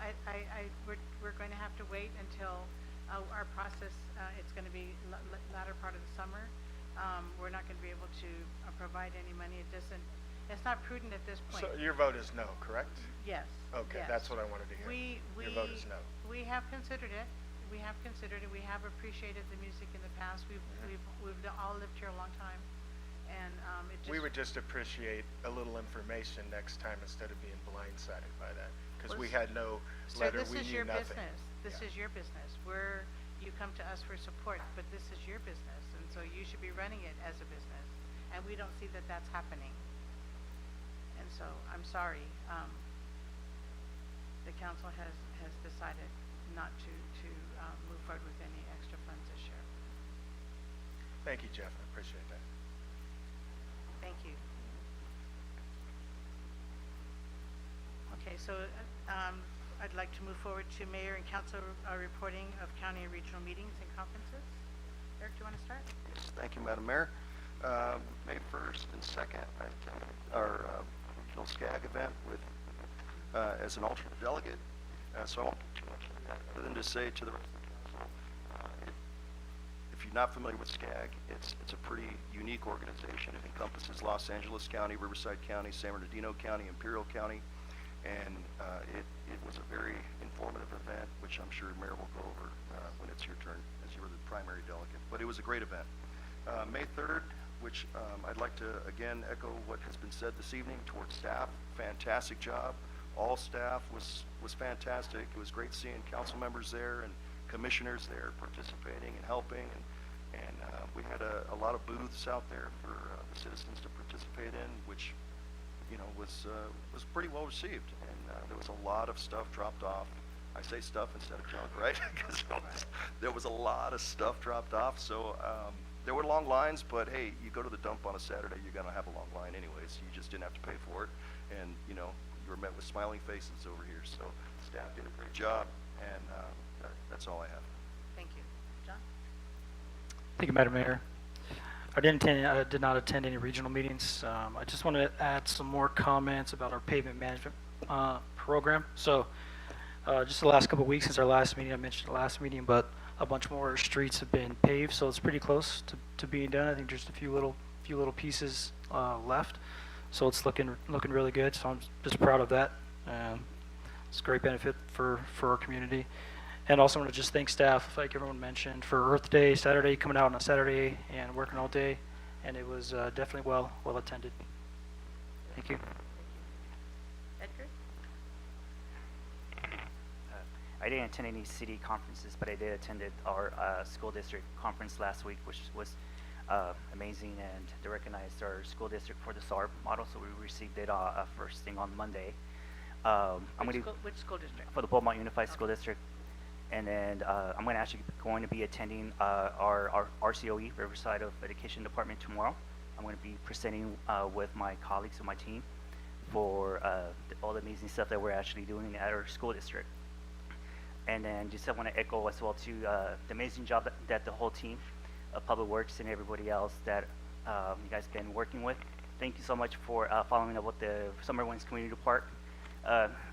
we're going to have to wait until our process. It's going to be latter part of the summer. We're not going to be able to provide any money. It's not prudent at this point. So your vote is no, correct? Yes. Okay, Yes. that's what I wanted to hear. Your vote is no. We have considered it. We have considered it. We have appreciated the music in the past. We've all lived here a long time, and it just. We would just appreciate a little information next time instead of being blindsided by that, because we had no Sir, letter, this we is knew your nothing. business. This Yeah. is your business. You come to us for support, but this is your business, and so you should be running it as a business. And we don't see that that's happening. And so, I'm sorry, the council has decided not to move forward with any extra funds this year. Thank you, Jeff, I appreciate that. Thank you. Okay, so I'd like to move forward to mayor and council reporting of county and regional meetings and conferences. Eric, do you want to start? Yes, thank you, Madam Mayor. May 1st and 2nd, I attended our regional SCAG event with as an alternate delegate. So I won't do too much of that, other than to say to the rest of the council, if you're not familiar with SCAG, it's a pretty unique organization. It encompasses Los Angeles County, Riverside County, San Bernardino County, Imperial County, and it was a very informative event, which I'm sure Mayor will go over when it's your turn, as you were the primary delegate. But it was a great event. May 3rd, which I'd like to again echo what has been said this evening towards staff. Fantastic job. All staff was fantastic. It was great seeing council members there and commissioners there participating and helping, and we had a lot of booths out there for the citizens to participate in, which was pretty well received, and there was a lot of stuff dropped off. I say stuff instead of junk, right? Because there was a lot of stuff dropped off. So there were long lines, but hey, you go to the dump on a Saturday, you're gonna have a long line anyways. You just didn't have to pay for it, and you were met with smiling faces over here. So staff did a great job, and that's all I have. Thank you. John? Thank you, Madam Mayor. I did not attend any regional meetings. I just want to add some more comments about our pavement management program. So just the last couple of weeks since our last meeting, I mentioned the last meeting, but a bunch more streets have been paved, so it's pretty close to being done. I think just a few little pieces left, so it's looking really good. So I'm just proud of that. It's a great benefit for our community. And also want to just thank staff, like everyone mentioned, for Earth Day Saturday, coming out on a Saturday and working all day, and it was definitely well attended. Thank you. Edgar? I didn't attend any city conferences, but I did attend our school district conference last week, which was amazing, and they recognized our school district for the SARB model, so we received it first thing on Monday. Which school district? For the Beaumont Unified School District. And then I'm going to be attending our RCOE, Riverside of Education Department, tomorrow. I'm going to be presenting with my colleagues and my team for all the amazing stuff that we're actually doing at our school district. And then just I want to echo as well to the amazing job that the whole team of Public Works and everybody else that you guys been working with. Thank you so much for following up with the Summer Winds Community Park.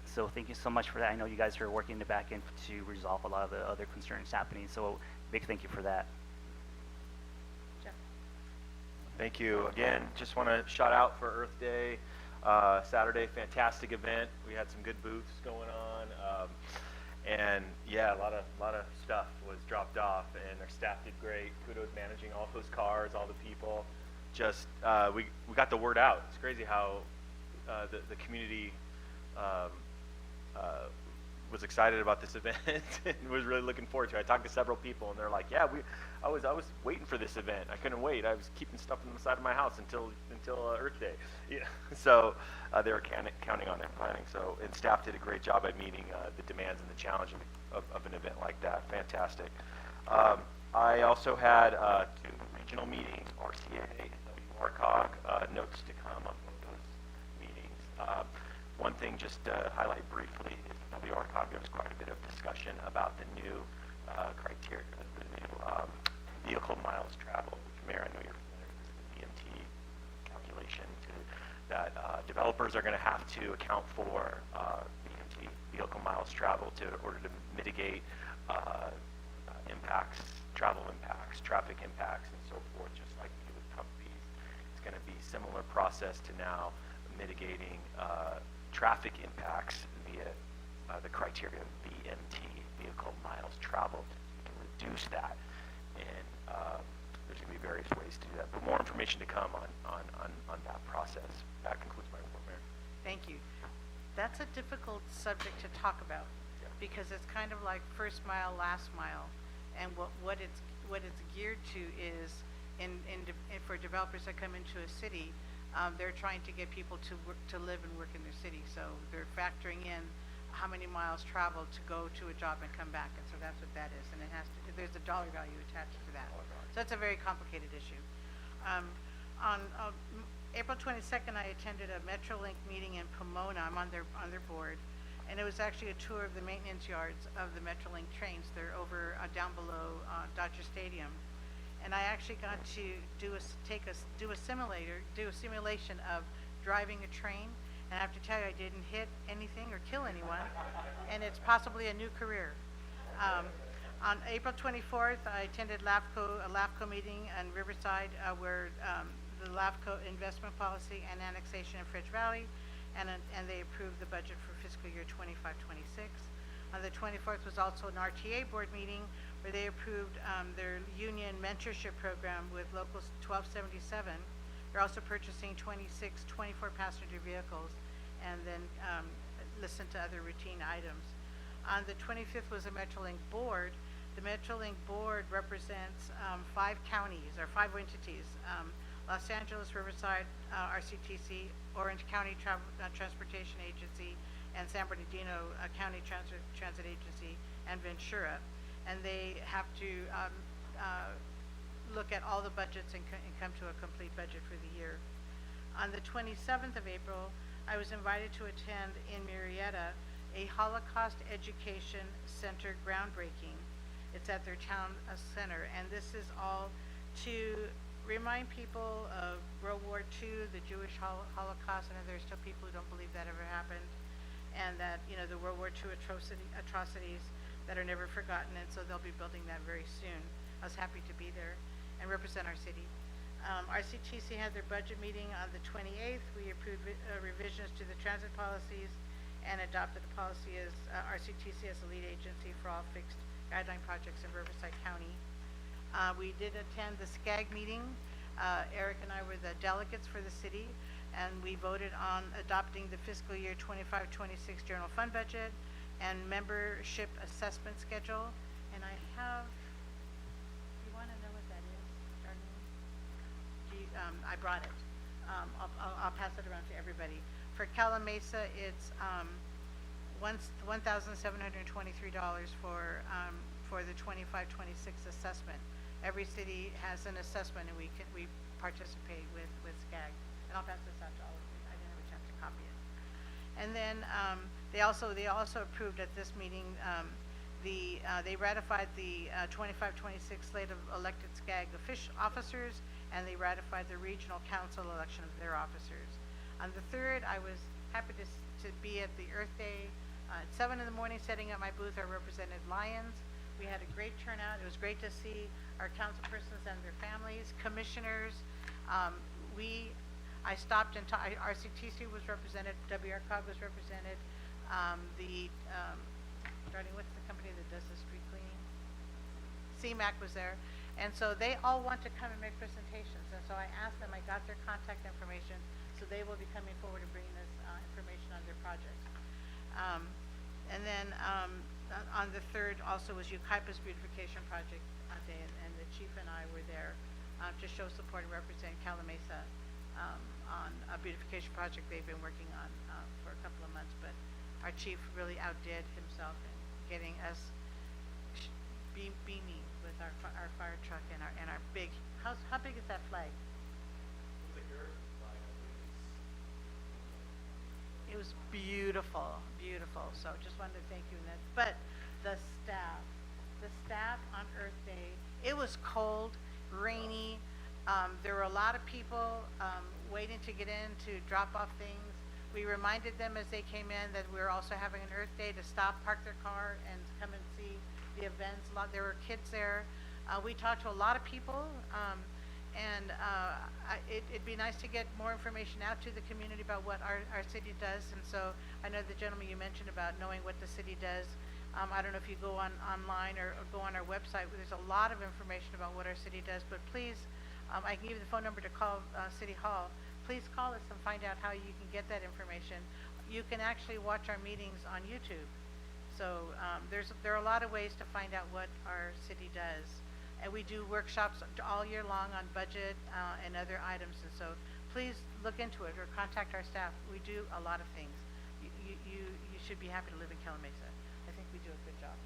So thank you so much for that. I know you guys are working the back end to resolve a lot of the other concerns happening. So big thank you for that. Jeff? Thank you. Again, just want to shout out for Earth Day. Saturday, fantastic event. We had some good booths going on. And yeah, a lot of stuff was dropped off, and our staff did great. Kudos managing all those cars, all the people. Just we got the word out. It's crazy how the community was excited about this event and was really looking forward to it. I talked to several people, and they're like, "Yeah, I was waiting for this event. I couldn't wait. I was keeping stuff on the side of my house until Earth Day." Yeah. So they were counting on it, planning. So, and staff did a great job at meeting the demands and the challenge of an event like that. Fantastic. I also had 2 regional meetings, RCA and WRCOG. Notes to come on both those meetings. One thing just to highlight briefly is WRCOG. There was quite a bit of discussion about the new criteria, the new vehicle miles traveled. Mayor, I know you're familiar with the VMT calculation that developers are going to have to account for VMT, vehicle miles traveled, in order to mitigate impacts, travel impacts, traffic impacts, and so forth, just like we do with pump fees. It's going to be similar process to now mitigating traffic impacts via the criteria of VMT, vehicle miles traveled. You can reduce that, and there's going to be various ways to do that. But more information to come on that process. That concludes my report, Mayor. Thank you. That's a difficult subject to talk about because it's kind of like first mile, last mile, and what it's geared to is for developers that come into a city, they're trying to get people to live and work in their city, so they're factoring in how many miles traveled to go to a job and come back, and so that's what that is, and it has to, there's a dollar value attached to that. So that's a very complicated issue. On April 22nd, I attended a Metrolink meeting in Pomona. I'm on their board, and it was actually a tour of the maintenance yards of the Metrolink trains. They're over down below Dodger Stadium, and I actually got to do a simulation of driving a train. And I have to tell you, I didn't hit anything or kill anyone, and it's possibly a new career. On April 24th, I attended a LAFCO meeting in Riverside where the LAFCO investment policy and annexation in French Valley, and they approved the budget for fiscal year 25-26. On the 24th was also an RTA board meeting where they approved their union mentorship program with Local 1277. They're also purchasing 26 24-passenger vehicles and then listen to other routine items. On the 25th was a Metrolink board. The Metrolink board represents 5 counties or 5 entities: Los Angeles, Riverside, RCTC, Orange County Transportation Agency, and San Bernardino County Transit Agency, and Ventura. And they have to look at all the budgets and come to a complete budget for the year. On the 27th of April, I was invited to attend in Marietta a Holocaust Education Center groundbreaking. It's at their town center, and this is all to remind people of World War II, the Jewish Holocaust. I know there's still people who don't believe that ever happened, and that, you know, the World War II atrocities that are never forgotten, and so they'll be building that very soon. I was happy to be there and represent our city. RCTC had their budget meeting on the 28th. We approved revisions to the transit policies and adopted the policy as RCTC as the lead agency for all fixed guideline projects in Riverside County. We did attend the SCAG meeting. Eric and I were the delegates for the city, and we voted on adopting the fiscal year 25-26 general fund budget and membership assessment schedule. And I have, you want to know what that is, Darlene? I brought it. I'll pass it around to everybody. For Calimesa, it's $1,723 for the 25-26 assessment. Every city has an assessment, and we participate with SCAG. And I'll pass this out to all of you. I didn't have a chance to copy it. And then they also approved at this meeting they ratified the 25-26 slate of elected SCAG officers, and they ratified the regional council election of their officers. On the 3rd, I was happy to be at the Earth Day. At 7 in the morning, setting up my booth, I represented Lions. We had a great turnout. It was great to see our councilpersons and their families, commissioners. I stopped and RCTC was represented, WRCOG was represented. Darling, what's the company that does the street cleaning? CMAC was there. And so they all want to come and make presentations. And so I asked them, I got their contact information, so they will be coming forward and bringing us information on their projects. And then on the 3rd also was Yucaipa's beautification project day, and the chief and I were there to show support and represent Calimesa on a beautification project they've been working on for a couple of months. But our chief really outdid himself in getting us beaming with our fire truck and our big, how big is that flag? It was beautiful, beautiful. So just wanted to thank you. But the staff on Earth Day, it was cold, rainy. There were a lot of people waiting to get in to drop off things. We reminded them as they came in that we were also having an Earth Day, to stop, park their car, and come and see the events. There were kids there. We talked to a lot of people, And it'd be nice to get more information out to the community about what our city does. And so I know the gentleman you mentioned about knowing what the city does. I don't know if you go online or go on our website. There's a lot of information about what our city does. But please, I can give you the phone number to call City Hall. Please call us and find out how you can get that information. You can actually watch our meetings on YouTube. So there are a lot of ways to find out what our city does. And we do workshops all year long on budget and other items. And so please look into it or contact our staff. We do a lot of things. You should be happy to live in Calimesa. I think we do a good job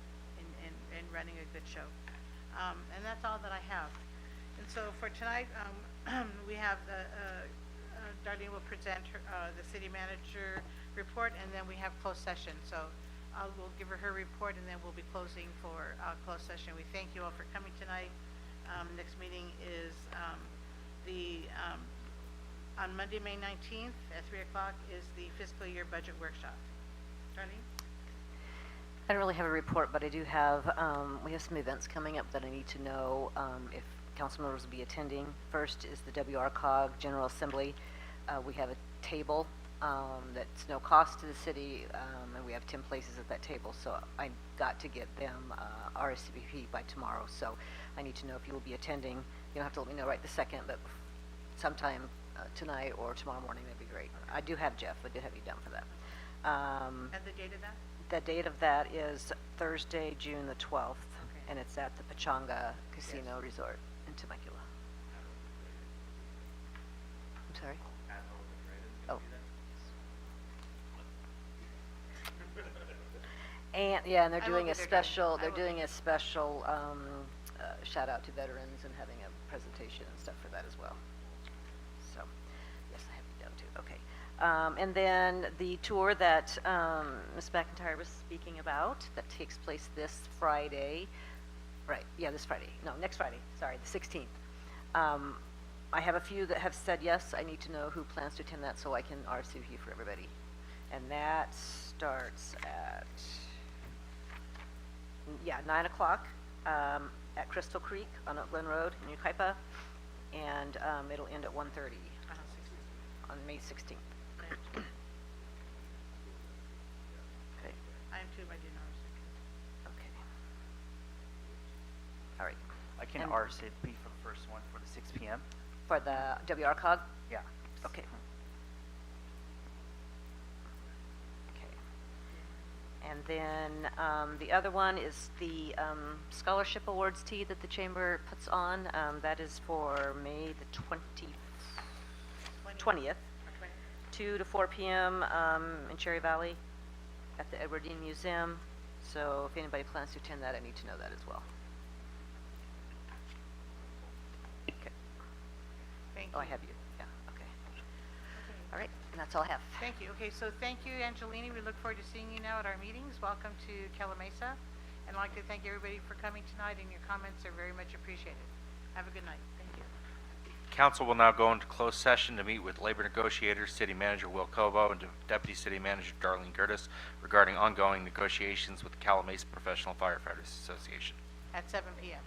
in running a good show. And that's all that I have. And so for tonight, we have Darlene will present the city manager report, and then we have closed session. So we'll give her report, and then we'll be closing for closed session. We thank you all for coming tonight. Next meeting is on Monday, May 19th at 3 o'clock is the fiscal year budget workshop. Darlene? I don't really have a report, but I do have, we have some events coming up that I need to know if council members will be attending. First is the WRCOG General Assembly. We have a table that's no cost to the city, and we have 10 places at that table, so I got to get them RSVP by tomorrow, so I need to know if you will be attending. You don't have to let me know right this second, but sometime tonight or tomorrow morning, that'd be great. I do have Jeff. I do have you down for that. And the date of that? The date of that is Thursday, June the 12th, and it's at the Pachanga Casino Resort in Temecula. I'm sorry? Oh. And yeah, and they're doing a special. They're doing a special shout out to veterans and having a presentation and stuff for that as well. So, yes, I have you down too. Okay. And then the tour that Ms. McIntyre was speaking about that takes place this Friday. Right, yeah, this Friday. No, next Friday. Sorry, the 16th. I have a few that have said yes. I need to know who plans to attend that so I can RSVP for everybody. And that starts at, 9 o'clock at Crystal Creek on Oakland Road in Yucaipa. And it'll end at 1:30 on May 16th. Okay. I am too, I do not. Okay. All right. I can And- RSVP for the first one for the 6 p.m. For the WRCOG? Yeah. Okay. Okay. And then the other one is the scholarship awards tea that the chamber puts on. That is for May the 20th, 2 to 4 p.m. In Cherry Valley at the Edwardine Museum. So if anybody plans to attend that, I need to know that as well. Okay. Thank Oh, you. I have you. Yeah, okay. All right, and that's all I have. Thank you. Okay, so thank you, Angelini. We look forward to seeing you now at our meetings. Welcome to Calimesa. And I'd like to thank everybody for coming tonight, and your comments are very much appreciated. Have a good night. Thank you. Council will now go into closed session to meet with labor negotiators, City Manager Will Cobo, and Deputy City Manager Darlene Gertis regarding ongoing negotiations with the Calimesa Professional Firefighters Association. At 7 p.m.